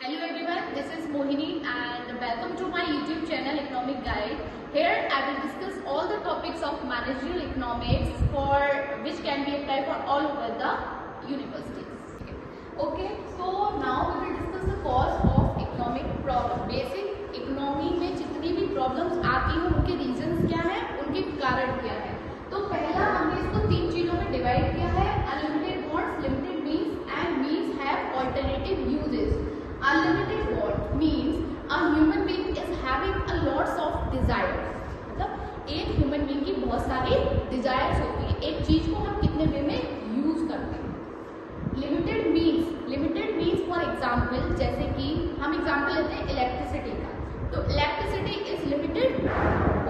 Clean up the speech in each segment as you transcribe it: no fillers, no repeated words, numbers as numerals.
Hello everyone, this is Mohini and welcome to my YouTube channel Economic Guide. Here I will discuss all the topics of managerial economics for which can be applied for all over the universities. Okay, so now we will discuss the cause of economic problem. Basic economy में जितनी भी problems आती हैं उनके reasons क्या हैं, उनके कारण क्या हैं. तो पहला हमने इसको तीन चीजों में divide किया है. Unlimited wants, limited means and means have alternative uses. Unlimited want means a human being is having a lots of desires. मतलब एक human being की बहुत सारी desires होती है. एक चीज को हम कितने वे में यूज करते हैं. लिमिटेड मीन्स फॉर एग्जाम्पल, जैसे कि हम एग्जाम्पल लेते हैं इलेक्ट्रिसिटी का. तो इलेक्ट्रिसिटी इज लिमिटेड,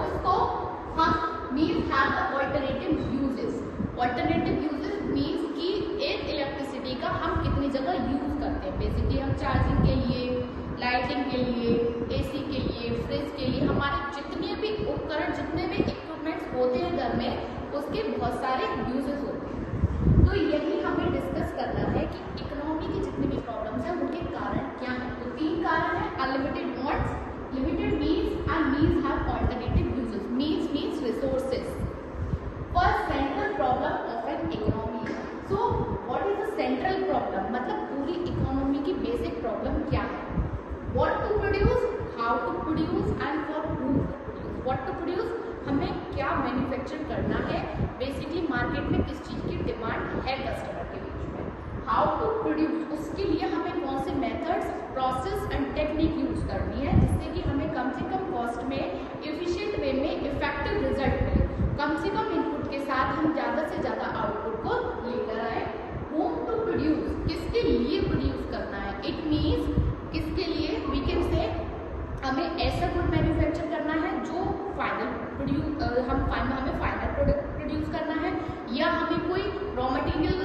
उसको हम means have the alternative uses. Alternative uses means कि एक इलेक्ट्रिसिटी का हम कितनी जगह यूज करते हैं. बेसिकली हम चार्जिंग के लिए, लाइटिंग के लिए, एसी के लिए, फ्रिज के लिए, हमारे जितने भी उपकरण, जितने भी इक्विपमेंट्स होते हैं घर में, उसके बहुत सारे यूजेस होते हैं. तो यही हमें डिस्कस करना है कि इकोनॉमी की जितनी भी प्रॉब्लम्स हैं उनके कारण क्या हैं. तो तीन कारण हैं: unlimited wants, limited means and means have alternative uses. Means resources. First central problem of an economy. So what is the central problem, मतलब पूरी इकोनॉमी की बेसिक प्रॉब्लम क्या है. What to produce, how to produce and for whom to produce. What to produce, हमें क्या manufacture करना है, basically market में किस चीज की डिमांड है कस्टमर के बीच में. हाउ टू प्रोड्यूस, उसके लिए हमें कौन से methods, process and technique use करनी है जिससे कि हमें कम से कम कॉस्ट में, एफिशिएंट वे में इफेक्टिव रिजल्ट मिले. कम से कम इनपुट के साथ हम ज़्यादा से ज़्यादा आउटपुट को लेकर आए. होम टू प्रोड्यूस, किसके लिए प्रोड्यूस करना है. इट मीन्स किसके लिए, वी कैन से हमें ऐसा गुड मैन्युफैक्चर करना है जो फाइनल हमें फाइनल प्रोडक्ट प्रोड्यूस करना है, या हमें कोई रॉ मटेरियल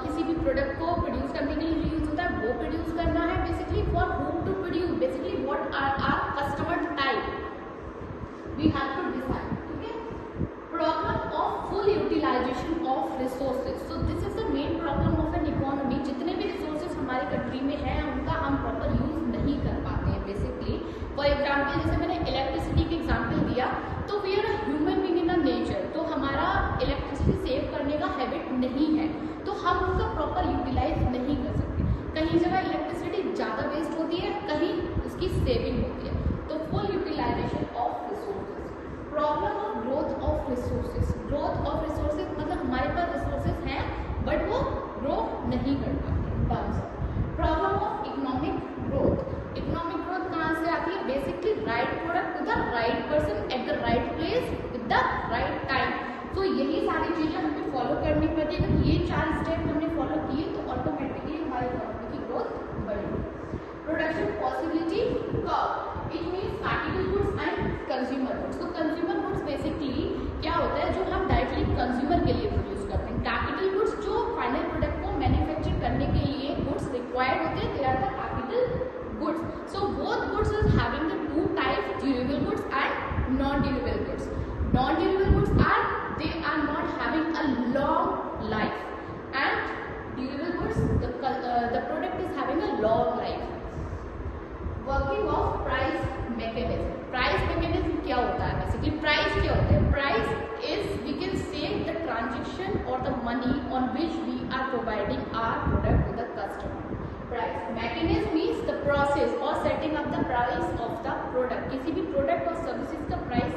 किसी भी प्रोडक्ट को प्रोड्यूस करने के लिए यूज होता है वो प्रोड्यूस करना है. Basically for whom to produce, basically what are our customer type, we have to decide. ठीक है. Problem of full utilisation of resources. So this is the main problem of an economy. जितने भी resources हमारी country में हैं उनका हम proper use नहीं कर पाते हैं. बेसिकली फॉर एग्जाम्पल, जैसे मैंने इलेक्ट्रिसिटी की एग्जाम्पल दिया, तो we are human being in a nature, तो हमारा इलेक्ट्रिसिटी सेव करने का हैबिट नहीं है, तो हम उसका प्रॉपर यूटिलाइज नहीं कर सकते. कहीं जगह इलेक्ट्रिसिटी ज़्यादा वेस्ट होती है, कहीं उसकी सेविंग होती है. तो full utilisation of resources. Problem of growth of resources. Growth of resources मतलब हमारे पास रिसोर्सेज हैं बट वो ग्रो नहीं कर पाते. Problem of economic growth. Economic growth कहाँ से आती है, basically right product to the right person at the right place with the right time. तो यही सारी चीजें हमें फॉलो करनी पड़ती है. अगर ये 4 स्टेप हमने फॉलो किए तो ऑटोमेटिकली हमारी इकोनॉमी की ग्रोथ बढ़ेगी. Production possibility curve. It means article goods and consumer goods. तो कंज्यूमर गुड्स बेसिकली क्या होता है, जो हम डायरेक्टली कंज्यूमर के लिए प्रोड्यूस करते हैं. कैपिटल गुड्स जो फाइनल प्रोडक्ट को मैन्युफैक्चर करने के लिए गुड्स रिक्वायर्ड होते हैं, they are the capital goods. So both goods is having the two types, durable goods and non-durable goods. Non-durable goods they are not having a long life, and durable goods, the product is having a long life. Working of price mechanism. Price mechanism क्या होता है, basically price क्या होता है. Price is, we can say, the transaction or the money on which we are providing our product to the customer. Price mechanism means the process or setting up the price of the product. किसी भी product और services का price